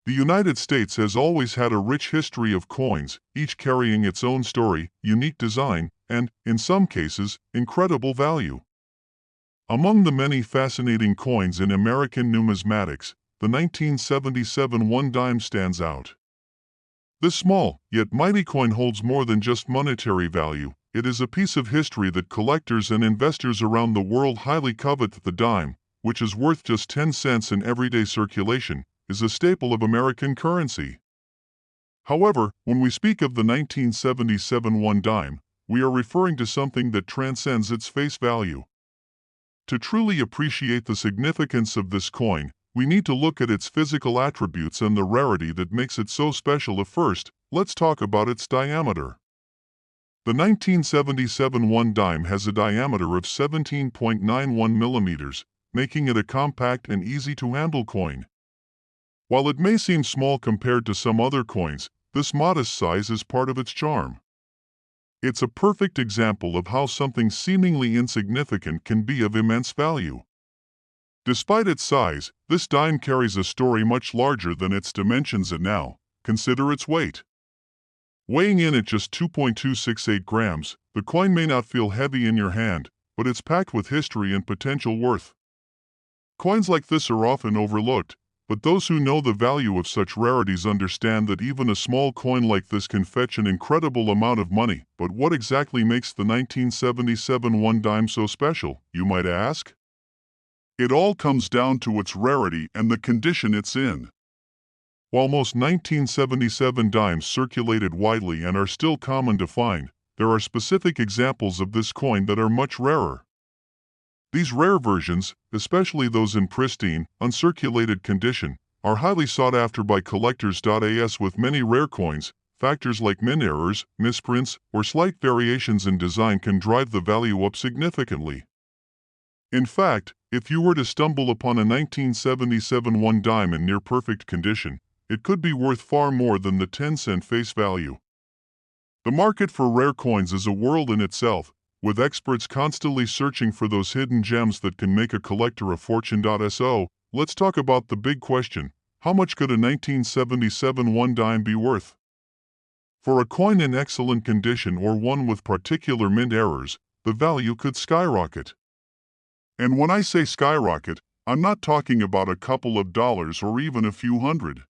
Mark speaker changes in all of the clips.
Speaker 1: The United States has always had a rich history of coins, each carrying its own story, unique design, and, in some cases, incredible value. Among the many fascinating coins in American numismatics, the 1977 one-dime stands out. This small, yet mighty coin holds more than just monetary value. It is a piece of history that collectors and investors around the world highly covet. The dime, which is worth just 10 cents in everyday circulation, is a staple of American currency. However, when we speak of the 1977 one dime, we are referring to something that transcends its face value. To truly appreciate the significance of this coin, we need to look at its physical attributes and the rarity that makes it so special. First, let's talk about its diameter. The 1977 one dime has a diameter of 17.91 millimeters, making it a compact and easy-to-handle coin. While it may seem small compared to some other coins, this modest size is part of its charm. It's a perfect example of how something seemingly insignificant can be of immense value. Despite its size, this dime carries a story much larger than its dimensions, and now, consider its weight. Weighing in at just 2.268 grams, the coin may not feel heavy in your hand, but it's packed with history and potential worth. Coins like this are often overlooked, but those who know the value of such rarities understand that even a small coin like this can fetch an incredible amount of money. But what exactly makes the 1977 one dime so special, you might ask? It all comes down to its rarity and the condition it's in. While most 1977 dimes circulated widely and are still common to find, there are specific examples of this coin that are much rarer. These rare versions, especially those in pristine, uncirculated condition, are highly sought after by collectors. As with many rare coins, factors like mint errors, misprints, or slight variations in design can drive the value up significantly. In fact, if you were to stumble upon a 1977 one dime in near-perfect condition, it could be worth far more than the 10-cent face value. The market for rare coins is a world in itself, with experts constantly searching for those hidden gems that can make a collector a fortune. So, let's talk about the big question: how much could a 1977 one dime be worth? For a coin in excellent condition or one with particular mint errors, the value could skyrocket. And when I say skyrocket, I'm not talking about a couple of dollars or even a few hundred.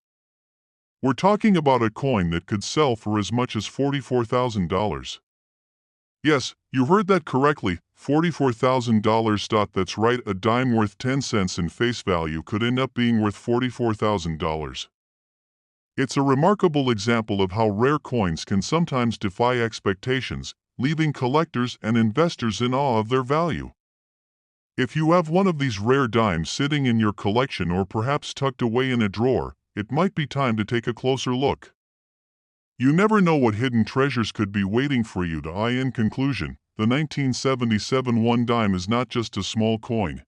Speaker 1: We're talking about a coin that could sell for as much as $44,000. Yes, you heard that correctly, $44,000. That's right, a dime worth 10 cents in face value could end up being worth $44,000. It's a remarkable example of how rare coins can sometimes defy expectations, leaving collectors and investors in awe of their value. If you have one of these rare dimes sitting in your collection or perhaps tucked away in a drawer, it might be time to take a closer look. You never know what hidden treasures could be waiting for you. In conclusion, the 1977 one dime is not just a small coin.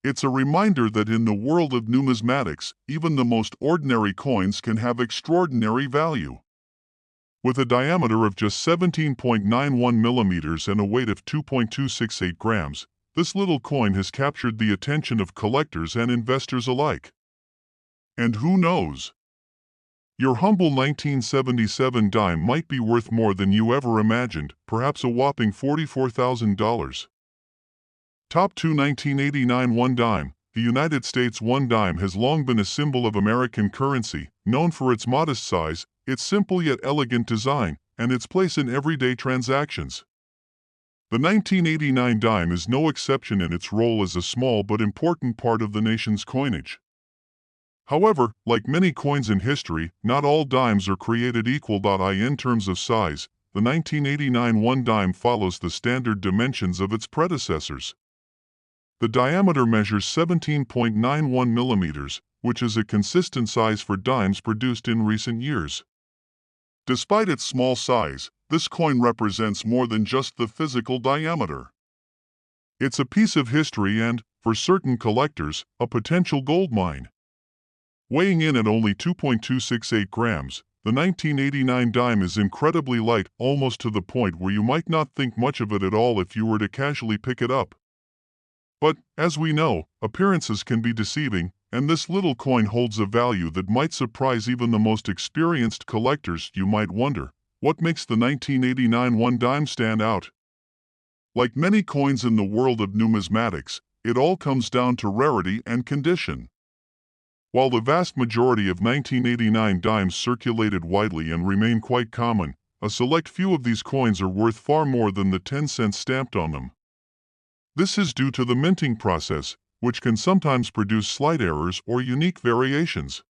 Speaker 1: It's a reminder that in the world of numismatics, even the most ordinary coins can have extraordinary value. With a diameter of just 17.91 millimeters and a weight of 2.268 grams, this little coin has captured the attention of collectors and investors alike. And who knows? Your humble 1977 dime might be worth more than you ever imagined, perhaps a whopping $44,000. Top 2 1989 one dime. The United States one dime has long been a symbol of American currency, known for its modest size, its simple yet elegant design, and its place in everyday transactions. The 1989 dime is no exception in its role as a small but important part of the nation's coinage. However, like many coins in history, not all dimes are created equal. In terms of size, the 1989 one dime follows the standard dimensions of its predecessors. The diameter measures 17.91 millimeters, which is a consistent size for dimes produced in recent years. Despite its small size, this coin represents more than just the physical diameter. It's a piece of history and, for certain collectors, a potential goldmine. Weighing in at only 2.268 grams, the 1989 dime is incredibly light, almost to the point where you might not think much of it at all if you were to casually pick it up. But, as we know, appearances can be deceiving. and this little coin holds a value that might surprise even the most experienced collectors. You might wonder, what makes the 1989 one dime stand out? Like many coins in the world of numismatics, it all comes down to rarity and condition. While the vast majority of 1989 dimes circulated widely and remain quite common, a select few of these coins are worth far more than the 10 cents stamped on them. This is due to the minting process, which can sometimes produce slight errors or unique variations.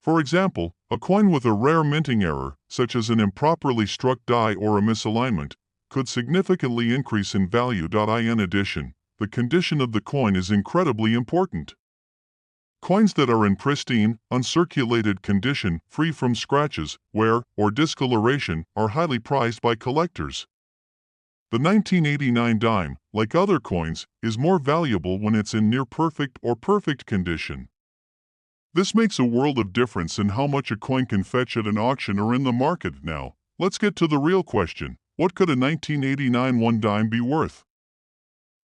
Speaker 1: For example, a coin with a rare minting error, such as an improperly struck die or a misalignment, could significantly increase in value. In addition, the condition of the coin is incredibly important. Coins that are in pristine, uncirculated condition, free from scratches, wear, or discoloration, are highly prized by collectors. The 1989 dime, like other coins, is more valuable when it's in near-perfect or perfect condition. This makes a world of difference in how much a coin can fetch at an auction or in the market. Now, let's get to the real question. What could a 1989 one dime be worth?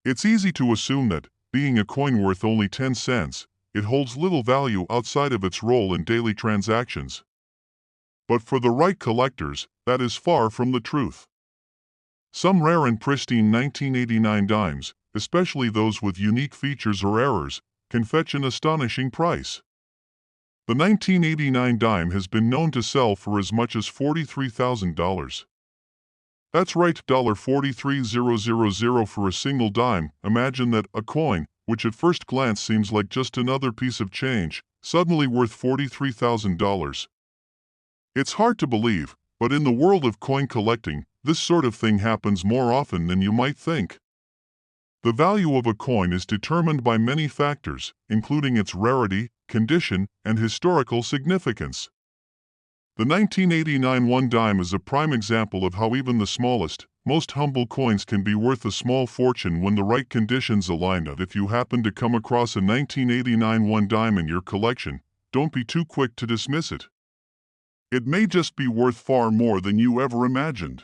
Speaker 1: It's easy to assume that, being a coin worth only 10 cents, it holds little value outside of its role in daily transactions. But for the right collectors, that is far from the truth. Some rare and pristine 1989 dimes, especially those with unique features or errors, can fetch an astonishing price. The 1989 dime has been known to sell for as much as $43,000. That's right, $43,000 for a single dime. Imagine that, a coin, which at first glance seems like just another piece of change, suddenly worth $43,000. It's hard to believe, but in the world of coin collecting, this sort of thing happens more often than you might think. The value of a coin is determined by many factors, including its rarity, condition, and historical significance. The 1989 one dime is a prime example of how even the smallest, most humble coins can be worth a small fortune when the right conditions align. If you happen to come across a 1989 one dime in your collection, don't be too quick to dismiss it. It may just be worth far more than you ever imagined.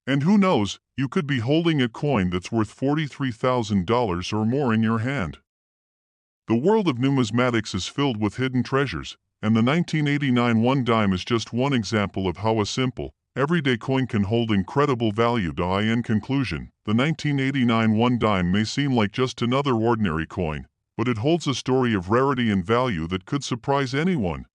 Speaker 1: And who knows, you could be holding a coin that's worth $43,000 or more in your hand. The world of numismatics is filled with hidden treasures, and the 1989 one dime is just one example of how a simple, everyday coin can hold incredible value. In conclusion, the 1989 one dime may seem like just another ordinary coin, but it holds a story of rarity and value that could surprise anyone.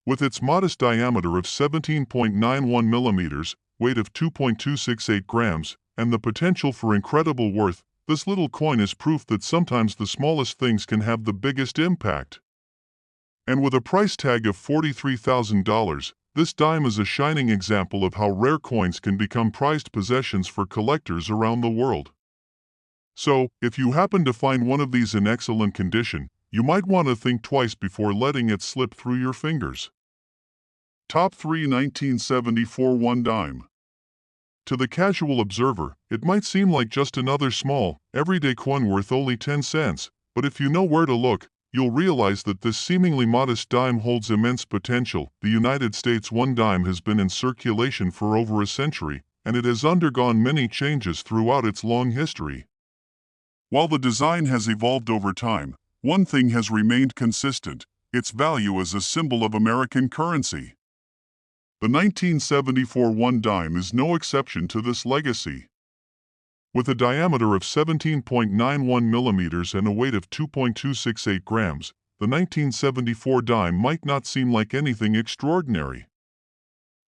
Speaker 1: With its modest diameter of 17.91 millimeters, weight of 2.268 grams, and the potential for incredible worth, this little coin is proof that sometimes the smallest things can have the biggest impact. And with a price tag of $43,000, this dime is a shining example of how rare coins can become prized possessions for collectors around the world. So, if you happen to find one of these in excellent condition, you might want to think twice before letting it slip through your fingers. Top 3 1974 one dime. To the casual observer, it might seem like just another small, everyday coin worth only 10 cents, but if you know where to look, you'll realize that this seemingly modest dime holds immense potential. The United States one dime has been in circulation for over a century, and it has undergone many changes throughout its long history. While the design has evolved over time, one thing has remained consistent: its value as a symbol of American currency. The 1974 one dime is no exception to this legacy. With a diameter of 17.91 millimeters and a weight of 2.268 grams, the 1974 dime might not seem like anything extraordinary.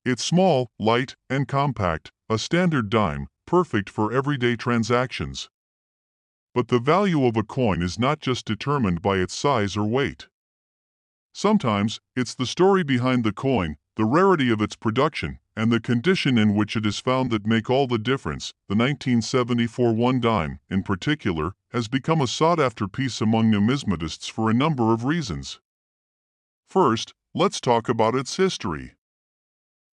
Speaker 1: It's small, light, and compact, a standard dime, perfect for everyday transactions. But the value of a coin is not just determined by its size or weight. Sometimes, it's the story behind the coin, the rarity of its production, and the condition in which it is found that make all the difference. The 1974 one dime, in particular, has become a sought-after piece among numismatists for a number of reasons. First, let's talk about its history.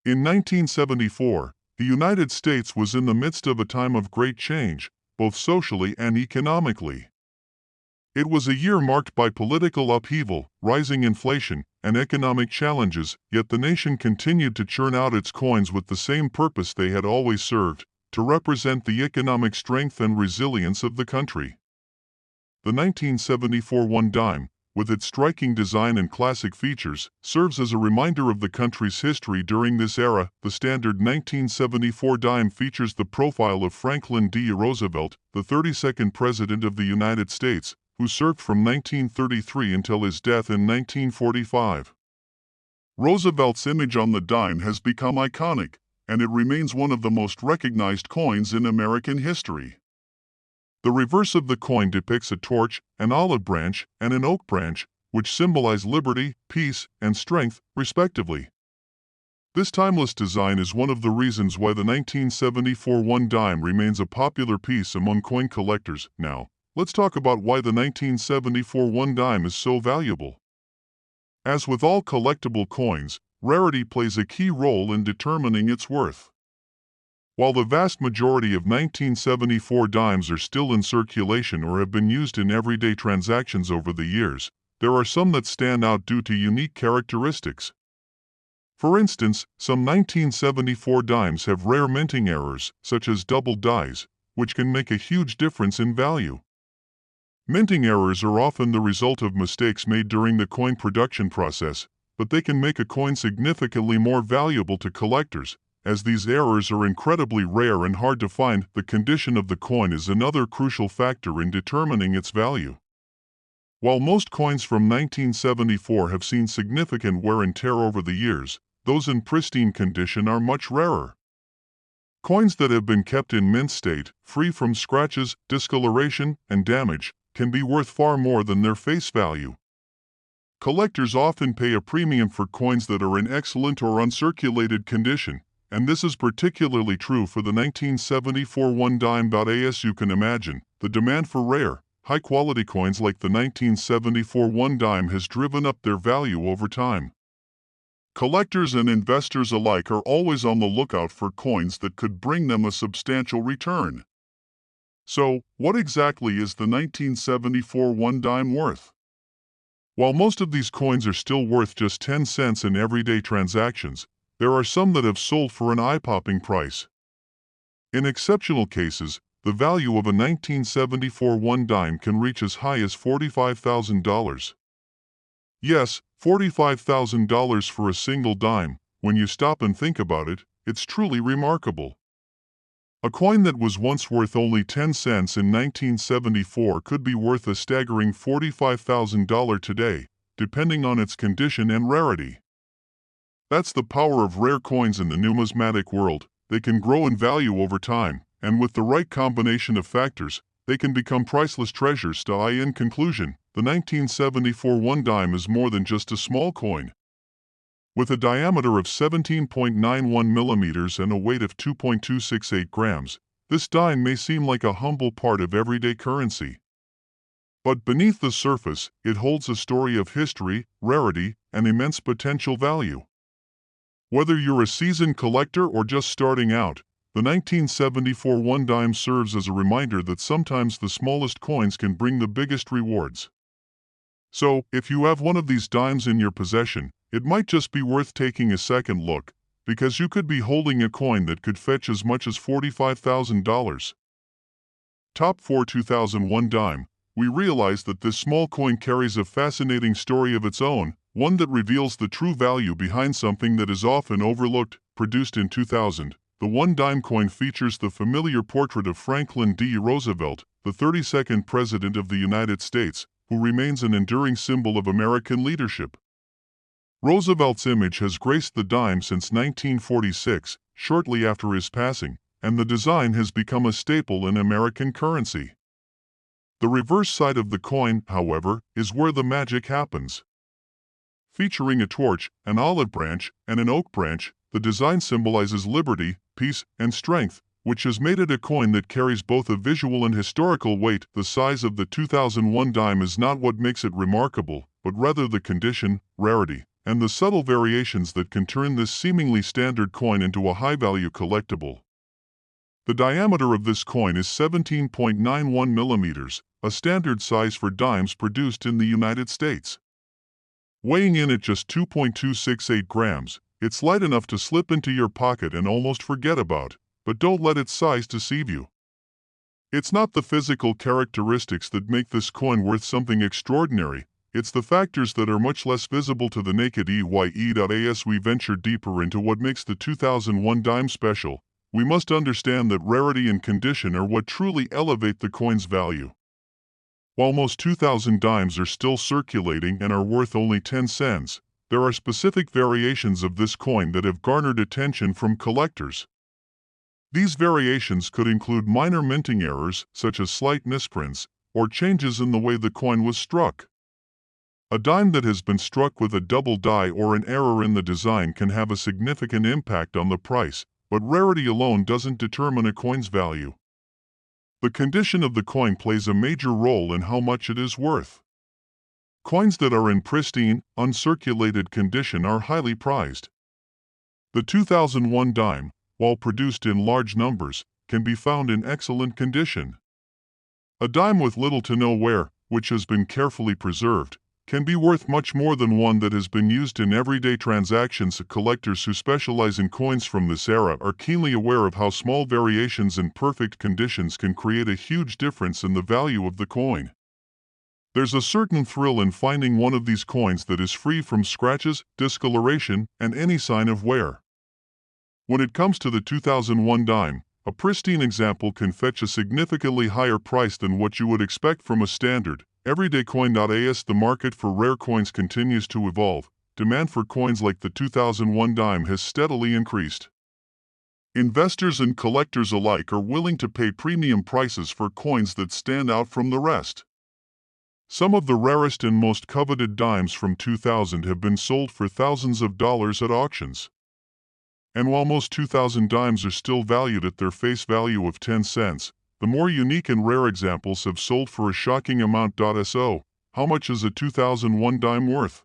Speaker 1: In 1974, the United States was in the midst of a time of great change, both socially and economically. It was a year marked by political upheaval, rising inflation, and economic challenges, yet the nation continued to churn out its coins with the same purpose they had always served: to represent the economic strength and resilience of the country. The 1974 one dime, with its striking design and classic features, serves as a reminder of the country's history during this era. The standard 1974 dime features the profile of Franklin D. Roosevelt, the 32nd President of the United States, who served from 1933 until his death in 1945. Roosevelt's image on the dime has become iconic, and it remains one of the most recognized coins in American history. The reverse of the coin depicts a torch, an olive branch, and an oak branch, which symbolize liberty, peace, and strength, respectively. This timeless design is one of the reasons why the 1974 one dime remains a popular piece among coin collectors. Now, let's talk about why the 1974 one dime is so valuable. As with all collectible coins, rarity plays a key role in determining its worth. While the vast majority of 1974 dimes are still in circulation or have been used in everyday transactions over the years, there are some that stand out due to unique characteristics. For instance, some 1974 dimes have rare minting errors, such as double dies, which can make a huge difference in value. Minting errors are often the result of mistakes made during the coin production process, but they can make a coin significantly more valuable to collectors, as these errors are incredibly rare and hard to find. The condition of the coin is another crucial factor in determining its value. While most coins from 1974 have seen significant wear and tear over the years, those in pristine condition are much rarer. Coins that have been kept in mint state, free from scratches, discoloration, and damage, can be worth far more than their face value. Collectors often pay a premium for coins that are in excellent or uncirculated condition, and this is particularly true for the 1974 one dime. As you can imagine, the demand for rare, high-quality coins like the 1974 one dime has driven up their value over time. Collectors and investors alike are always on the lookout for coins that could bring them a substantial return. So, what exactly is the 1974 one dime worth? While most of these coins are still worth just 10 cents in everyday transactions, there are some that have sold for an eye-popping price. In exceptional cases, the value of a 1974 one dime can reach as high as $45,000. Yes, $45,000 for a single dime. When you stop and think about it, it's truly remarkable. A coin that was once worth only 10 cents in 1974 could be worth a staggering $45,000 today, depending on its condition and rarity. That's the power of rare coins in the numismatic world. They can grow in value over time, and with the right combination of factors, they can become priceless treasures. In conclusion, the 1974 one dime is more than just a small coin. With a diameter of 17.91 millimeters and a weight of 2.268 grams, this dime may seem like a humble part of everyday currency. But beneath the surface, it holds a story of history, rarity, and immense potential value. Whether you're a seasoned collector or just starting out, the 1974 one dime serves as a reminder that sometimes the smallest coins can bring the biggest rewards. So, if you have one of these dimes in your possession, it might just be worth taking a second look, because you could be holding a coin that could fetch as much as $45,000. Top 4 2001 dime. We realize that this small coin carries a fascinating story of its own, one that reveals the true value behind something that is often overlooked. Produced in 2000, the one dime coin features the familiar portrait of Franklin D. Roosevelt, the 32nd President of the United States, who remains an enduring symbol of American leadership. Roosevelt's image has graced the dime since 1946, shortly after his passing, and the design has become a staple in American currency. The reverse side of the coin, however, is where the magic happens. Featuring a torch, an olive branch, and an oak branch, the design symbolizes liberty, peace, and strength, which has made it a coin that carries both a visual and historical weight. The size of the 2001 dime is not what makes it remarkable, but rather the condition, rarity, and the subtle variations that can turn this seemingly standard coin into a high-value collectible. The diameter of this coin is 17.91 millimeters, a standard size for dimes produced in the United States. Weighing in at just 2.268 grams, it's light enough to slip into your pocket and almost forget about, but don't let its size deceive you. It's not the physical characteristics that make this coin worth something extraordinary, it's the factors that are much less visible to the naked eye. As we venture deeper into what makes the 2001 dime special, we must understand that rarity and condition are what truly elevate the coin's value. While most 2000 dimes are still circulating and are worth only 10 cents, there are specific variations of this coin that have garnered attention from collectors. These variations could include minor minting errors, such as slight misprints, or changes in the way the coin was struck. A dime that has been struck with a double die or an error in the design can have a significant impact on the price, but rarity alone doesn't determine a coin's value. The condition of the coin plays a major role in how much it is worth. Coins that are in pristine, uncirculated condition are highly prized. The 2001 dime, while produced in large numbers, can be found in excellent condition. A dime with little to no wear, which has been carefully preserved, can be worth much more than one that has been used in everyday transactions. Collectors who specialize in coins from this era are keenly aware of how small variations in perfect conditions can create a huge difference in the value of the coin. There's a certain thrill in finding one of these coins that is free from scratches, discoloration, and any sign of wear. When it comes to the 2001 dime, a pristine example can fetch a significantly higher price than what you would expect from a standard, everyday coin. As the market for rare coins continues to evolve, demand for coins like the 2001 dime has steadily increased. Investors and collectors alike are willing to pay premium prices for coins that stand out from the rest. Some of the rarest and most coveted dimes from 2000 have been sold for thousands of dollars at auctions. And while most 2000 dimes are still valued at their face value of 10 cents, the more unique and rare examples have sold for a shocking amount. So, how much is a 2001 dime worth?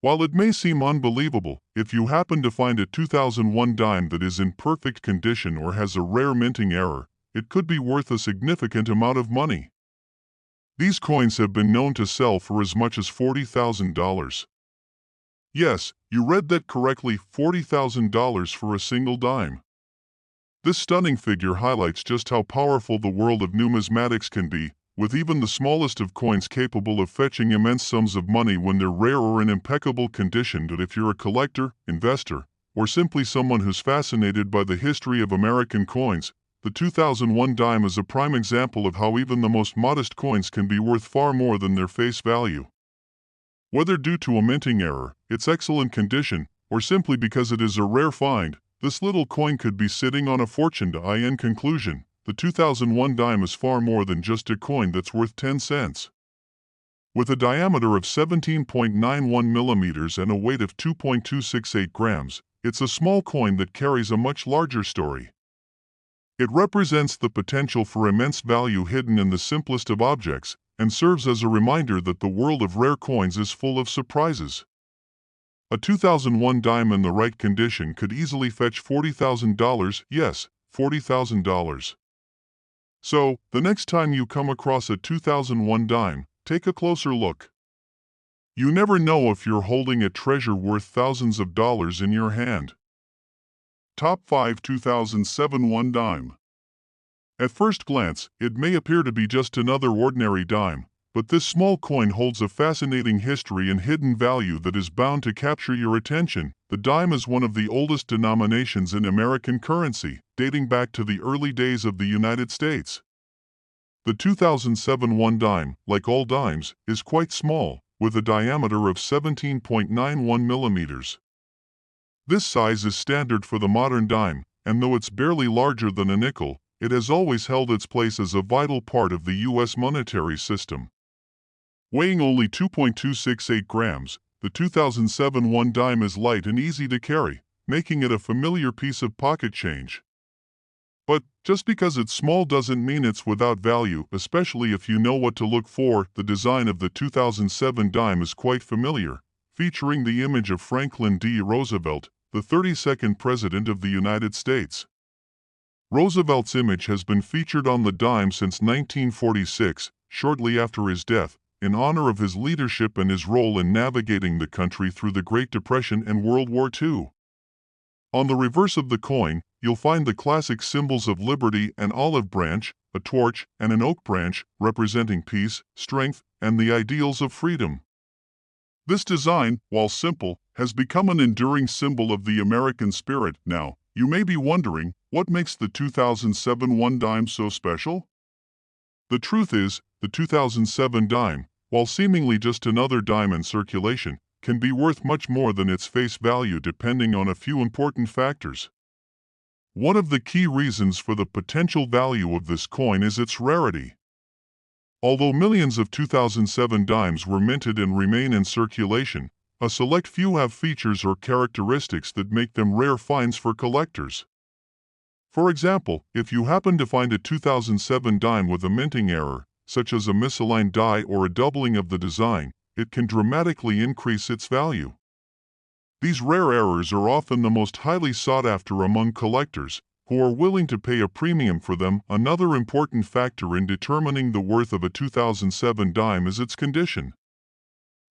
Speaker 1: While it may seem unbelievable, if you happen to find a 2001 dime that is in perfect condition or has a rare minting error, it could be worth a significant amount of money. These coins have been known to sell for as much as $40,000. Yes, you read that correctly, $40,000 for a single dime. This stunning figure highlights just how powerful the world of numismatics can be, with even the smallest of coins capable of fetching immense sums of money when they're rare or in impeccable condition. But if you're a collector, investor, or simply someone who's fascinated by the history of American coins, the 2001 dime is a prime example of how even the most modest coins can be worth far more than their face value. Whether due to a minting error, its excellent condition, or simply because it is a rare find, this little coin could be sitting on a fortune. In conclusion, the 2001 dime is far more than just a coin that's worth 10 cents. With a diameter of 17.91 millimeters and a weight of 2.268 grams, it's a small coin that carries a much larger story. It represents the potential for immense value hidden in the simplest of objects, and serves as a reminder that the world of rare coins is full of surprises. A 2001 dime in the right condition could easily fetch $40,000, yes, $40,000. So, the next time you come across a 2001 dime, take a closer look. You never know if you're holding a treasure worth thousands of dollars in your hand. Top 5 2007 One Dime. At first glance, it may appear to be just another ordinary dime, but this small coin holds a fascinating history and hidden value that is bound to capture your attention. The dime is one of the oldest denominations in American currency, dating back to the early days of the United States. The 2007 one dime, like all dimes, is quite small, with a diameter of 17.91 millimeters. This size is standard for the modern dime, and though it's barely larger than a nickel, it has always held its place as a vital part of the U.S. monetary system. Weighing only 2.268 grams, the 2007 one dime is light and easy to carry, making it a familiar piece of pocket change. But just because it's small doesn't mean it's without value, especially if you know what to look for. The design of the 2007 dime is quite familiar, featuring the image of Franklin D. Roosevelt, the 32nd President of the United States. Roosevelt's image has been featured on the dime since 1946, shortly after his death, in honor of his leadership and his role in navigating the country through the Great Depression and World War II. On the reverse of the coin, you'll find the classic symbols of liberty and olive branch, a torch, and an oak branch, representing peace, strength, and the ideals of freedom. This design, while simple, has become an enduring symbol of the American spirit. Now, you may be wondering, what makes the 2007 one dime so special? The truth is, the 2007 dime, while seemingly just another dime in circulation, can be worth much more than its face value depending on a few important factors. One of the key reasons for the potential value of this coin is its rarity. Although millions of 2007 dimes were minted and remain in circulation, a select few have features or characteristics that make them rare finds for collectors. For example, if you happen to find a 2007 dime with a minting error, such as a misaligned die or a doubling of the design, it can dramatically increase its value. These rare errors are often the most highly sought after among collectors, who are willing to pay a premium for them. Another important factor in determining the worth of a 2007 dime is its condition.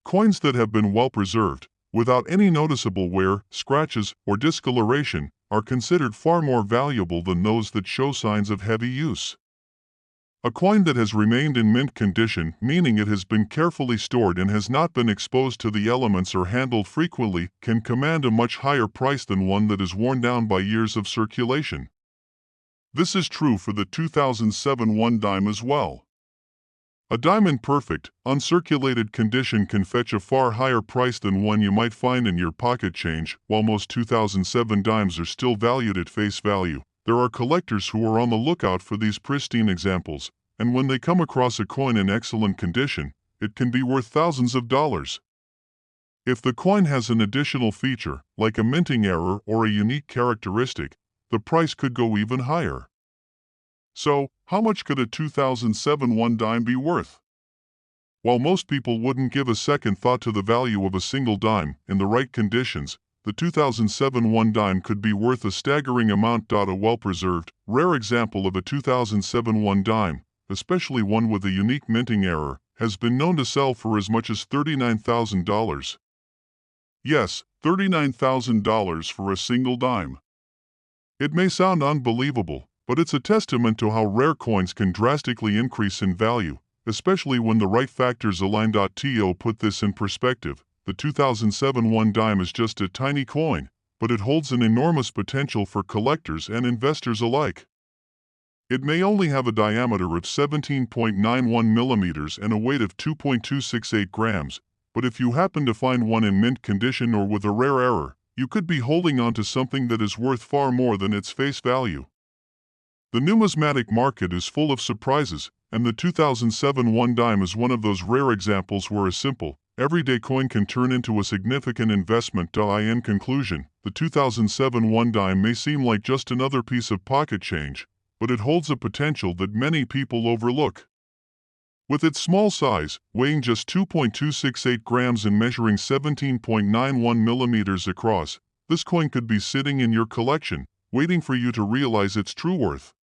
Speaker 1: Coins that have been well preserved, without any noticeable wear, scratches, or discoloration, are considered far more valuable than those that show signs of heavy use. A coin that has remained in mint condition, meaning it has been carefully stored and has not been exposed to the elements or handled frequently, can command a much higher price than one that is worn down by years of circulation. This is true for the 2007 one dime as well. A dime in perfect, uncirculated condition can fetch a far higher price than one you might find in your pocket change. While most 2007 dimes are still valued at face value, there are collectors who are on the lookout for these pristine examples, and when they come across a coin in excellent condition, it can be worth thousands of dollars. If the coin has an additional feature, like a minting error or a unique characteristic, the price could go even higher. So, how much could a 2007 one dime be worth? While most people wouldn't give a second thought to the value of a single dime, in the right conditions, the 2007 one dime could be worth a staggering amount. A well-preserved, rare example of a 2007 one dime, especially one with a unique minting error, has been known to sell for as much as $39,000. Yes, $39,000 for a single dime. It may sound unbelievable, but it's a testament to how rare coins can drastically increase in value, especially when the right factors align. To put this in perspective, the 2007 one dime is just a tiny coin, but it holds an enormous potential for collectors and investors alike. It may only have a diameter of 17.91 millimeters and a weight of 2.268 grams, but if you happen to find one in mint condition or with a rare error, you could be holding on to something that is worth far more than its face value. The numismatic market is full of surprises, and the 2007 one dime is one of those rare examples where a simple, everyday coin can turn into a significant investment. In conclusion, the 2007 one dime may seem like just another piece of pocket change, but it holds a potential that many people overlook. With its small size, weighing just 2.268 grams and measuring 17.91 millimeters across, this coin could be sitting in your collection, waiting for you to realize its true worth.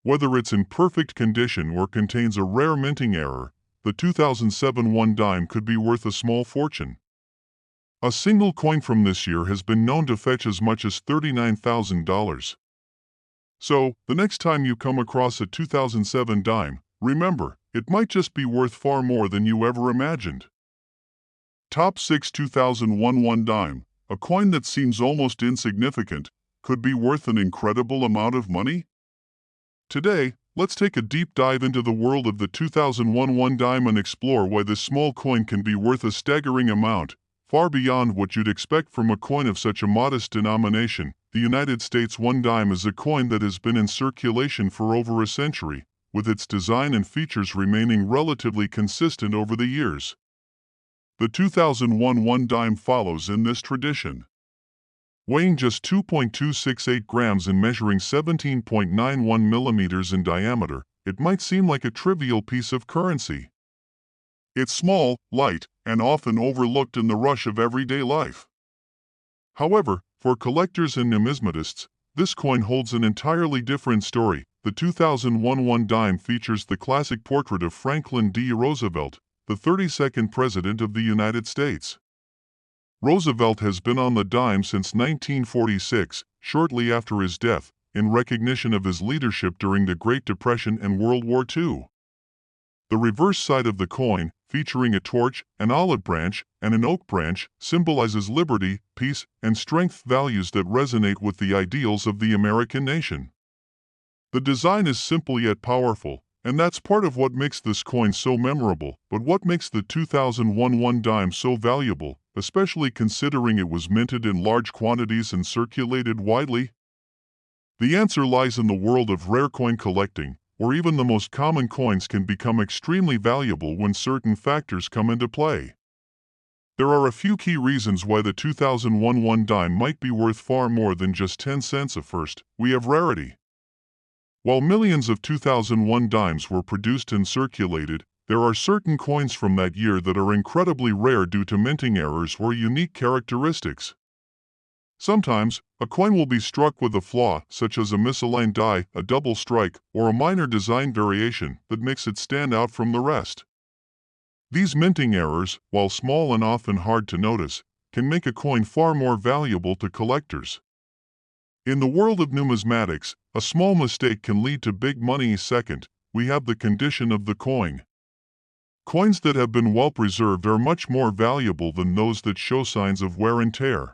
Speaker 1: Whether it's in perfect condition or contains a rare minting error, the 2007 one dime could be worth a small fortune. A single coin from this year has been known to fetch as much as $39,000. So, the next time you come across a 2007 dime, remember, it might just be worth far more than you ever imagined. Top 6 2001 one dime, a coin that seems almost insignificant, could be worth an incredible amount of money? Today, let's take a deep dive into the world of the 2001 one dime and explore why this small coin can be worth a staggering amount, far beyond what you'd expect from a coin of such a modest denomination. The United States one dime is a coin that has been in circulation for over a century, with its design and features remaining relatively consistent over the years. The 2001 one dime follows in this tradition. Weighing just 2.268 grams and measuring 17.91 millimeters in diameter, it might seem like a trivial piece of currency. It's small, light, and often overlooked in the rush of everyday life. However, for collectors and numismatists, this coin holds an entirely different story. The 2001 one dime features the classic portrait of Franklin D. Roosevelt, the 32nd President of the United States. Roosevelt has been on the dime since 1946, shortly after his death, in recognition of his leadership during the Great Depression and World War II. The reverse side of the coin, featuring a torch, an olive branch, and an oak branch, symbolizes liberty, peace, and strength, values that resonate with the ideals of the American nation. The design is simple yet powerful, and that's part of what makes this coin so memorable. But what makes the 2001 one dime so valuable, especially considering it was minted in large quantities and circulated widely? The answer lies in the world of rare coin collecting, where even the most common coins can become extremely valuable when certain factors come into play. There are a few key reasons why the 2001 one dime might be worth far more than just 10 cents. First, we have rarity. While millions of 2001 dimes were produced and circulated, there are certain coins from that year that are incredibly rare due to minting errors or unique characteristics. Sometimes, a coin will be struck with a flaw, such as a misaligned die, a double strike, or a minor design variation that makes it stand out from the rest. These minting errors, while small and often hard to notice, can make a coin far more valuable to collectors. In the world of numismatics, a small mistake can lead to big money. Second, we have the condition of the coin. Coins that have been well preserved are much more valuable than those that show signs of wear and tear.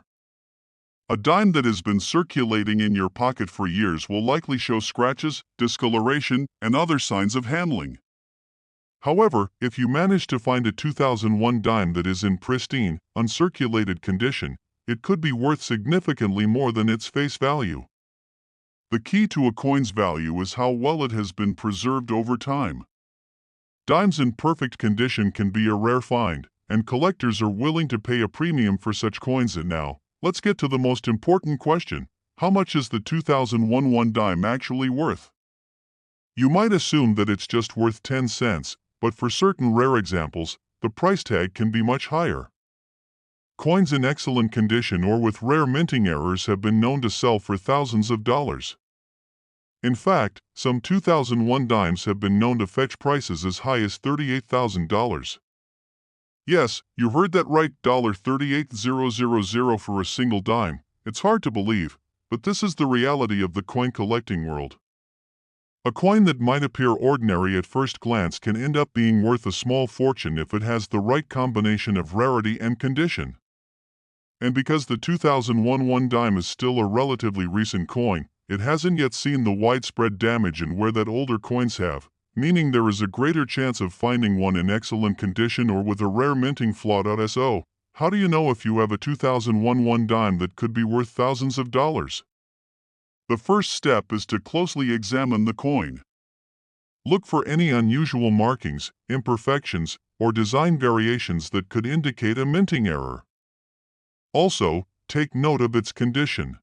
Speaker 1: A dime that has been circulating in your pocket for years will likely show scratches, discoloration, and other signs of handling. However, if you manage to find a 2001 dime that is in pristine, uncirculated condition, it could be worth significantly more than its face value. The key to a coin's value is how well it has been preserved over time. Dimes in perfect condition can be a rare find, and collectors are willing to pay a premium for such coins. And now, let's get to the most important question: how much is the 2001 one dime actually worth? You might assume that it's just worth 10 cents, but for certain rare examples, the price tag can be much higher. Coins in excellent condition or with rare minting errors have been known to sell for thousands of dollars. In fact, some 2001 dimes have been known to fetch prices as high as $38,000. Yes, you heard that right, $38,000 for a single dime. It's hard to believe, but this is the reality of the coin collecting world. A coin that might appear ordinary at first glance can end up being worth a small fortune if it has the right combination of rarity and condition. And because the 2001 one dime is still a relatively recent coin, it hasn't yet seen the widespread damage and wear that older coins have, meaning there is a greater chance of finding one in excellent condition or with a rare minting flaw. So, how do you know if you have a 2001 one dime that could be worth thousands of dollars? The first step is to closely examine the coin. Look for any unusual markings, imperfections, or design variations that could indicate a minting error. Also, take note of its condition.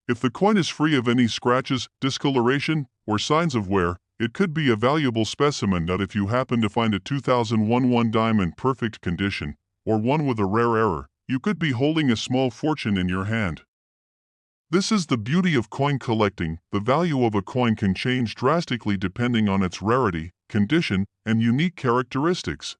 Speaker 1: If the coin is free of any scratches, discoloration, or signs of wear, it could be a valuable specimen. If you happen to find a 2001 one dime in perfect condition, or one with a rare error, you could be holding a small fortune in your hand. This is the beauty of coin collecting. The value of a coin can change drastically depending on its rarity, condition, and unique characteristics.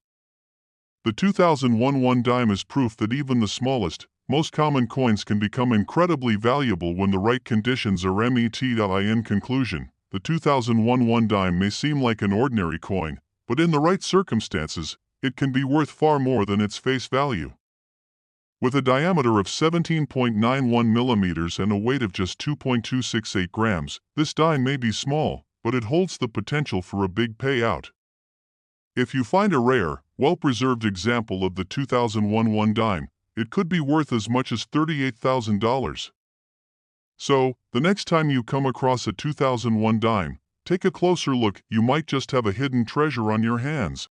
Speaker 1: The 2001 one dime is proof that even the smallest, most common coins can become incredibly valuable when the right conditions are met. In conclusion, the 2001 one dime may seem like an ordinary coin, but in the right circumstances, it can be worth far more than its face value. With a diameter of 17.91 millimeters and a weight of just 2.268 grams, this dime may be small, but it holds the potential for a big payout. If you find a rare, well-preserved example of the 2001 one dime, it could be worth as much as $38,000. So, the next time you come across a 2001 dime, take a closer look. You might just have a hidden treasure on your hands.